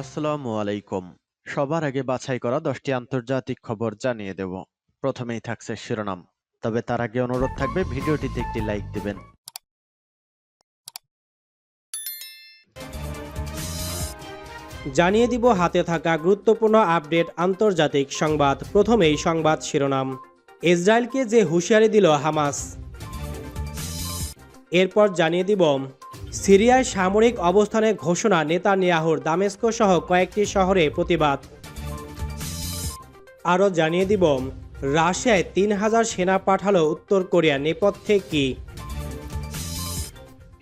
আসসালামু আলাইকুম। সবার আগে বাছাই করা 10টি আন্তর্জাতিক খবর জানিয়ে দেব। প্রথমেই থাকছে শিরোনাম। তবে তার আগে অনুরোধ থাকবে ভিডিওটিতে একটি লাইক দিবেন। জানিয়ে দিব হাতে থাকা গুরুত্বপূর্ণ আপডেট আন্তর্জাতিক সংবাদ। প্রথমেই সংবাদ শিরোনাম। ইসরায়েলকে যে হুঁশিয়ারি দিল হামাস। এরপর জানিয়ে দিব সিরিয়ায় সামরিক অবস্থানের ঘোষণা নেতানিয়াহুর, দামেস্ক সহ কয়েকটি শহরে প্রতিবাদ। আরও জানিয়ে দিব রাশিয়ায় 3000 সেনা পাঠালো উত্তর কোরিয়া, নেপথ্যে কি।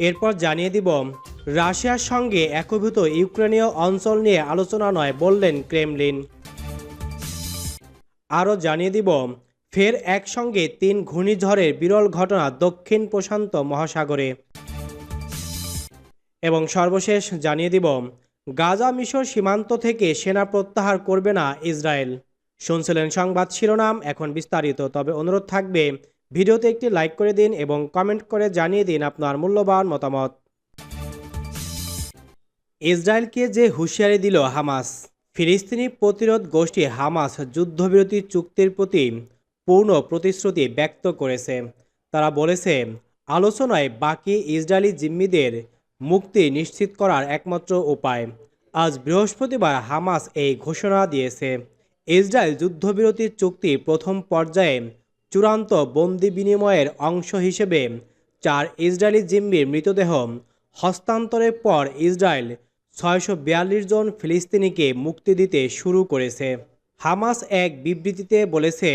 এরপর জানিয়ে দিব রাশিয়ার সঙ্গে একীভূত ইউক্রেনীয় অঞ্চল নিয়ে আলোচনা নয় বললেন ক্রেমলিন। আরও জানিয়ে দিব ফের একসঙ্গে 3 ঘূর্ণিঝড়ের বিরল ঘটনা দক্ষিণ প্রশান্ত মহাসাগরে। এবং সর্বশেষ জানিয়ে দিব গাজা মিশর সীমান্ত থেকে সেনা প্রত্যাহার করবে না ইসরায়েল। শুনছিলেন সংবাদ শিরোনাম, এখন বিস্তারিত। তবে অনুরোধ থাকবে ভিডিওতে একটি লাইক করে দিন এবং কমেন্ট করে জানিয়ে দিন আপনার মূল্যবান মতামত। ইসরায়েলকে যে হুঁশিয়ারি দিল হামাস। ফিলিস্তিনি প্রতিরোধ গোষ্ঠী হামাস যুদ্ধবিরতি চুক্তির প্রতি পূর্ণ প্রতিশ্রুতি ব্যক্ত করেছে। তারা বলেছে, আলোচনায় বাকি ইসরায়েলি জিম্মিদের মুক্তি নিশ্চিত করার একমাত্র উপায়। আজ বৃহস্পতিবার হামাস এই ঘোষণা দিয়েছে। ইসরায়েল যুদ্ধবিরতির চুক্তি প্রথম পর্যায়ে চূড়ান্ত বন্দি বিনিময়ের অংশ হিসেবে 4 ইসরায়েলি জিম্মির মৃতদেহ হস্তান্তরের পর ইসরায়েল 642 জন ফিলিস্তিনিকে মুক্তি দিতে শুরু করেছে। হামাস এক বিবৃতিতে বলেছে,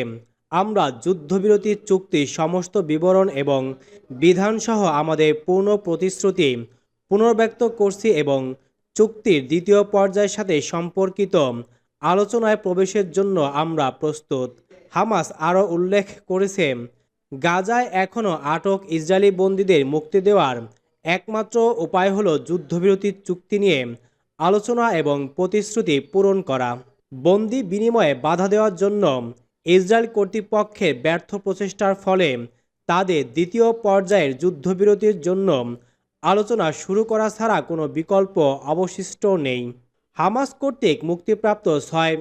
আমরা যুদ্ধবিরতির চুক্তির সমস্ত বিবরণ এবং বিধানসহ আমাদের পূর্ণ প্রতিশ্রুতি পুনর্ব্যক্ত করছি এবং চুক্তির দ্বিতীয় পর্যায়ের সাথে সম্পর্কিত আলোচনায় প্রবেশের জন্য আমরা প্রস্তুত। হামাস আরও উল্লেখ করেছে, গাজায় এখনও আটক ইসরায়েলি বন্দীদের মুক্তি দেওয়ার একমাত্র উপায় হলো যুদ্ধবিরতির চুক্তি নিয়ে আলোচনা এবং প্রতিশ্রুতি পূরণ করা। বন্দি বিনিময়ে বাধা দেওয়ার জন্য ইসরায়েল কর্তৃপক্ষের ব্যর্থ প্রচেষ্টার ফলে তাদের দ্বিতীয় পর্যায়ের যুদ্ধবিরতির জন্য আলোচনা শুরু করা ছাড়া কোনো বিকল্প অবশিষ্ট নেই। হামাস কর্তৃক মুক্তিপ্রাপ্ত 6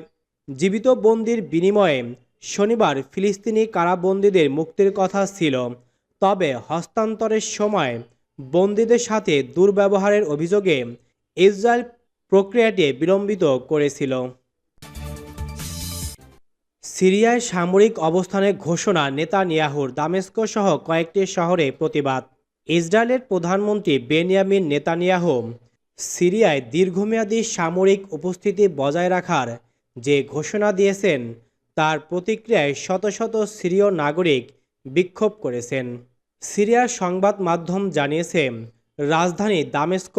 জীবিত বন্দির বিনিময়ে শনিবার ফিলিস্তিনি কারাবন্দীদের মুক্তির কথা ছিল, তবে হস্তান্তরের সময় বন্দীদের সাথে দুর্ব্যবহারের অভিযোগে ইসরায়েল প্রক্রিয়াটি বিলম্বিত করেছিল। সিরিয়ায় সামরিক অবস্থানের ঘোষণা নেতানিয়াহুর, দামেস্ক সহ কয়েকটি শহরে প্রতিবাদ। ইসরায়েলের প্রধানমন্ত্রী বেনিয়ামিন নেতানিয়াহু সিরিয়ায় দীর্ঘমেয়াদী সামরিক উপস্থিতি বজায় রাখার যে ঘোষণা দিয়েছেন তার প্রতিক্রিয়ায় শত শত সিরীয় নাগরিক বিক্ষোভ করেছেন। সিরিয়ার সংবাদ মাধ্যম জানিয়েছে, রাজধানী দামেস্ক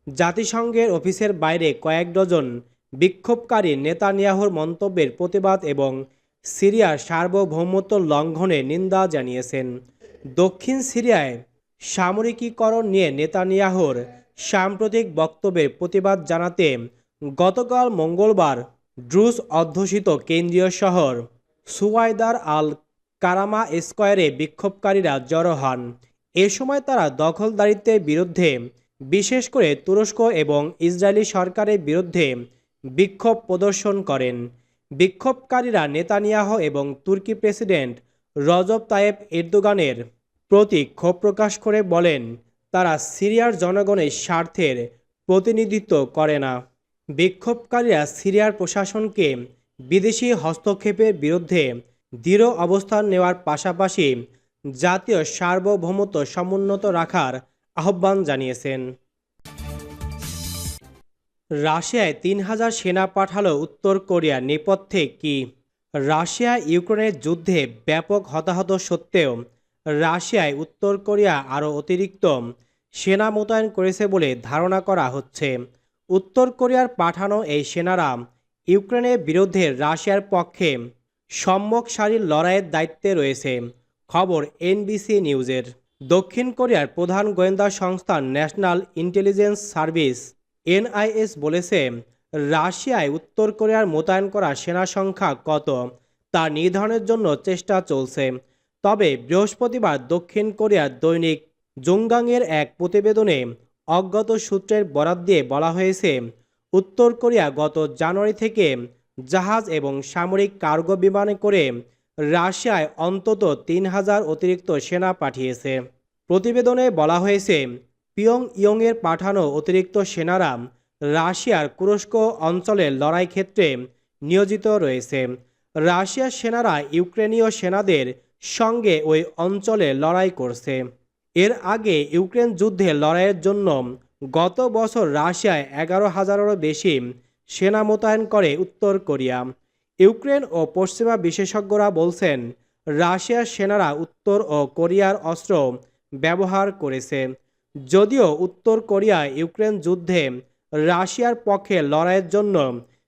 জাতিসংঘের অফিসের বাইরে কয়েক ডজন বিক্ষোভকারী নেতানিয়াহুর মন্তব্যের প্রতিবাদ এবং সিরিয়ার সার্বভৌমত্ব লঙ্ঘনের নিন্দা জানিয়েছেন। দক্ষিণ সিরিয়ায় সামরিকীকরণ নিয়ে নেতানিয়াহুর সাম্প্রতিক বক্তব্যের প্রতিবাদ জানাতে গতকাল মঙ্গলবার ড্রুজ অধ্যুষিত কেন্দ্রীয় শহর সুওয়াইদার আল কারামা স্কয়ারে বিক্ষোভকারীরা জড়ো হন। এ সময় তারা দখলদারিত্বের বিরুদ্ধে, বিশেষ করে তুরস্ক এবং ইসরায়েলি সরকারের বিরুদ্ধে বিক্ষোভ প্রদর্শন করেন। বিক্ষোভকারীরা নেতানিয়াহু এবং তুর্কি প্রেসিডেন্ট রজব তায়েব এরদোগানের প্রতি ক্ষোভ প্রকাশ করে বলেন, তারা সিরিয়ার জনগণের স্বার্থের প্রতিনিধিত্ব করে না। বিক্ষোভকারীরা সিরিয়ার প্রশাসনকে বিদেশি হস্তক্ষেপের বিরুদ্ধে দৃঢ় অবস্থান নেওয়ার পাশাপাশি জাতীয় সার্বভৌমত্ব সমুন্নত রাখার আহ্বান জানিয়েছেন। রাশিয়ায় 3000 সেনা পাঠালো উত্তর কোরিয়া, নেপথ্যে কি। রাশিয়া ইউক্রেনের যুদ্ধে ব্যাপক হতাহত সত্ত্বেও রাশিয়ায় উত্তর কোরিয়া আরও অতিরিক্ত সেনা মোতায়েন করেছে বলে ধারণা করা হচ্ছে। উত্তর কোরিয়ার পাঠানো এই সেনারা ইউক্রেনের বিরুদ্ধে রাশিয়ার পক্ষে সম্মুখ সারির লড়াইয়ের দায়িত্বে রয়েছে। খবর এনবিসি নিউজের। দক্ষিণ কোরিয়ার প্রধান গোয়েন্দা সংস্থা ন্যাশনাল ইন্টেলিজেন্স সার্ভিস এনআইএস বলেছে, রাশিয়ায় উত্তর কোরিয়ার মোতায়েন করা সেনা সংখ্যা কত তা নির্ধারণের জন্য চেষ্টা চলছে। তবে বৃহস্পতিবার দক্ষিণ কোরিয়ার দৈনিক জোংগাংয়ের এক প্রতিবেদনে অজ্ঞাত সূত্রের বরাত দিয়ে বলা হয়েছে, উত্তর কোরিয়া গত জানুয়ারি থেকে জাহাজ এবং সামরিক কার্গো বিমানে করে রাশিয়ায় অন্তত ৩,০০০ অতিরিক্ত সেনা পাঠিয়েছে। প্রতিবেদনে বলা হয়েছে, পিয়ংইয়ংয়ের পাঠানো অতিরিক্ত সেনারা রাশিয়ার কুরস্ক অঞ্চলের লড়াই ক্ষেত্রে নিয়োজিত রয়েছে। রাশিয়ার সেনারা ইউক্রেনীয় সেনাদের সঙ্গে ওই অঞ্চলে লড়াই করছে। এর আগে ইউক্রেন যুদ্ধে লড়াইয়ের জন্য গত বছর রাশিয়ায় ১১,০০০-এরও বেশি সেনা মোতায়েন করে উত্তর কোরিয়া। ইউক্রেন ও পশ্চিমা বিশেষজ্ঞরা বলছেন, রাশিয়ার সেনারা উত্তর ও কোরিয়ার অস্ত্র ব্যবহার করেছে। যদিও উত্তর কোরিয়া ইউক্রেন যুদ্ধে রাশিয়ার পক্ষে লড়াইয়ের জন্য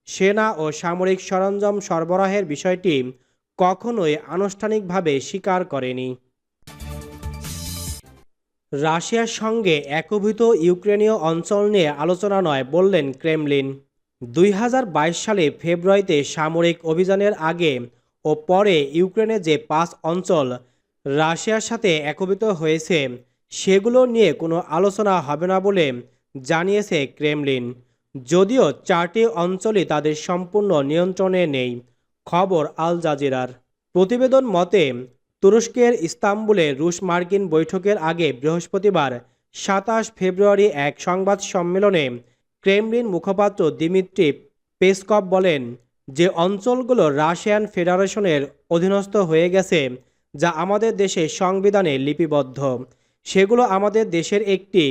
সেনা ও সামরিক সরঞ্জাম সরবরাহের বিষয়টি কখনোই আনুষ্ঠানিকভাবে স্বীকার করেনি। রাশিয়ার সঙ্গে একীভূত ইউক্রেনীয় অঞ্চল নিয়ে আলোচনা নয় বললেন ক্রেমলিন। ২০২২ সালে ফেব্রুয়ারিতে সামরিক অভিযানের আগে ও পরে ইউক্রেনে যে ৫ অঞ্চল রাশিয়ার সাথে একীভূত হয়েছে সেগুলো নিয়ে কোনো আলোচনা হবে না বলে জানিয়েছে ক্রেমলিন। যদিও ৪টি অঞ্চলই তাদের সম্পূর্ণ নিয়ন্ত্রণে নেই। খবর আল জাজিরার। প্রতিবেদন মতে, তুরস্কের ইস্তাম্বুলে রুশ মার্কিন বৈঠকের আগে বৃহস্পতিবার ২৭ ফেব্রুয়ারি এক সংবাদ সম্মেলনে ক্রেমলিন মুখপাত্র দিমিত্রি পেসকভ বলেন যে অঞ্চলগুলো রাশিয়ান ফেডারেশনের অধীনস্থ হয়ে গেছে, যা আমাদের দেশের সংবিধানে লিপিবদ্ধ, সেগুলো আমাদের দেশের একটি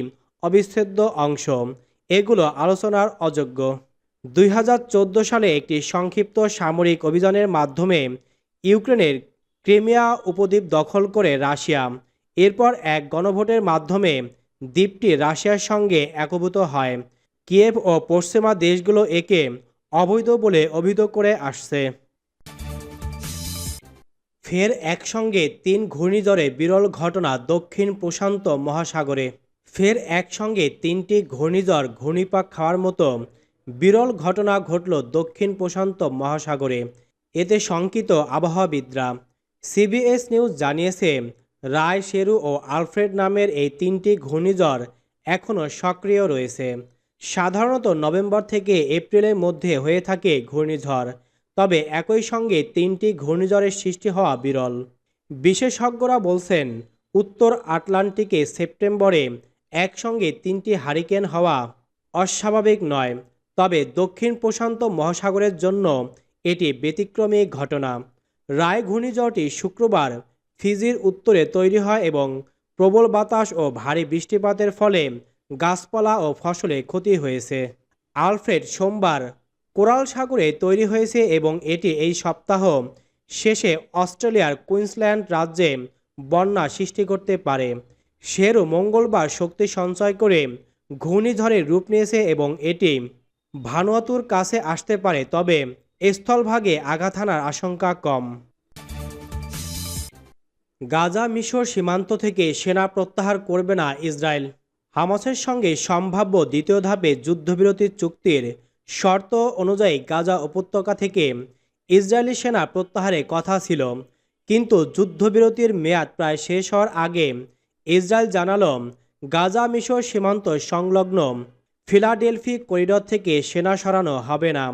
অবিচ্ছেদ্য অংশ। এগুলো আলোচনার অযোগ্য। ২০১৪ সালে একটি সংক্ষিপ্ত সামরিক অভিযানের মাধ্যমে ইউক্রেনের ক্রিমিয়া উপদ্বীপ দখল করে রাশিয়া। এরপর এক গণভোটের মাধ্যমে দ্বীপটি রাশিয়ার সঙ্গে একীভূত হয়। কিয়েভ ও পশ্চিমা দেশগুলো একে অবৈধ বলে অভিযোগ করে আসছে। ফের একসঙ্গে ৩ ঘূর্ণিঝড়ে বিরল ঘটনা দক্ষিণ প্রশান্ত মহাসাগরে। ফের একসঙ্গে ৩টি ঘূর্ণিঝড় ঘূর্ণিপাক খাওয়ার মতো বিরল ঘটনা ঘটল দক্ষিণ প্রশান্ত মহাসাগরে। এতে শঙ্কিত আবহাওয়াবিদরা। সিবিএস নিউজ জানিয়েছে, রায়, শেরু ও আলফ্রেড নামের এই ৩টি ঘূর্ণিঝড় এখনও সক্রিয় রয়েছে। সাধারণত নভেম্বর থেকে এপ্রিলের মধ্যে হয়ে থাকে ঘূর্ণিঝড়, তবে একই সঙ্গে ৩টি ঘূর্ণিঝড়ের সৃষ্টি হওয়া বিরল। বিশেষজ্ঞরা বলছেন, উত্তর আটলান্টিকে সেপ্টেম্বরে একসঙ্গে ৩টি হারিকেন হওয়া অস্বাভাবিক নয়, তবে দক্ষিণ প্রশান্ত মহাসাগরের জন্য এটি ব্যতিক্রমী ঘটনা। রায় ঘূর্ণিঝড়টি শুক্রবার ফিজির উত্তরে তৈরি হয় এবং প্রবল বাতাস ও ভারী বৃষ্টিপাতের ফলে গাছপালা ও ফসলে ক্ষতি হয়েছে। আলফ্রেড সোমবার কোরাল সাগরে তৈরি হয়েছে এবং এটি এই সপ্তাহ শেষে অস্ট্রেলিয়ার কুইন্সল্যান্ড রাজ্যে বন্যা সৃষ্টি করতে পারে। শেরু মঙ্গলবার শক্তি সঞ্চয় করে ঘূর্ণিঝড়ের রূপ নিয়েছে এবং এটি ভানুয়াতুর কাছে আসতে পারে, তবে স্থলভাগে আঘাত হানার আশঙ্কা কম। গাজা মিশর সীমান্ত থেকে সেনা প্রত্যাহার করবে না ইসরায়েল। হামাসের সঙ্গে সম্ভাব্য দ্বিতীয় ধাপে যুদ্ধবিরতি চুক্তির শর্ত অনুযায়ী গাজা উপত্যকা থেকে ইসরায়েলি সেনা প্রত্যাহারের কথা ছিল, কিন্তু যুদ্ধবিরতির মেয়াদ প্রায় শেষ হওয়ার আগে ইসরায়েল জানালো গাজা মিশর সীমান্ত সংলগ্ন ফিলাডেলফি করিডর থেকে সেনা সরানো হবে না।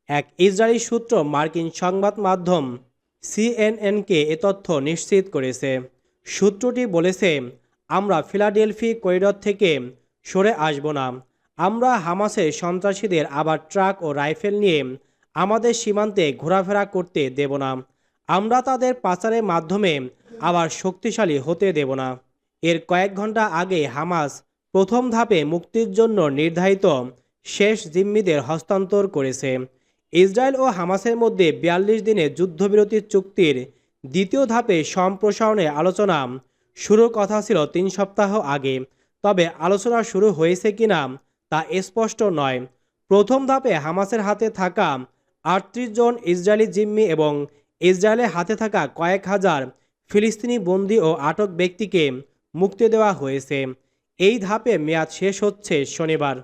এক ইসরায়েলি সূত্র মার্কিন সংবাদ মাধ্যম সিএনএনকে এ তথ্য নিশ্চিত করেছে। সূত্রটি বলেছে, আমরা ফিলাডেলফি করিডর থেকে সরে আসব না। আমরা হামাসের সন্ত্রাসীদের আবার ট্রাক ও রাইফেল নিয়ে আমাদের সীমান্তে ঘোরাফেরা করতে দেব না। আমরা তাদের পাচারের মাধ্যমে আবার শক্তিশালী হতে দেব না। এর কয়েক ঘন্টা আগে হামাস প্রথম ধাপে মুক্তির জন্য নির্ধারিত শেষ জিম্মিদের হস্তান্তর করেছে। ইসরায়েল ও হামাসের মধ্যে ৪২ দিনের যুদ্ধবিরতির চুক্তির দ্বিতীয় ধাপে সম্প্রসারণের আলোচনা শুরুর কথা ছিল ৩ সপ্তাহ আগে, তবে আলোচনা শুরু হয়েছে কিনা তা স্পষ্ট নয়। প্রথম ধাপে হামাসের হাতে থাকা ৩৮ জন ইসরায়েলি জিম্মি এবং ইসরায়েলের হাতে থাকা কয়েক হাজার ফিলিস্তিনি বন্দী ও আটক ব্যক্তিকে মুক্তি দেওয়া হয়েছে। এই ধাপে মেয়াদ শেষ হচ্ছে শনিবার।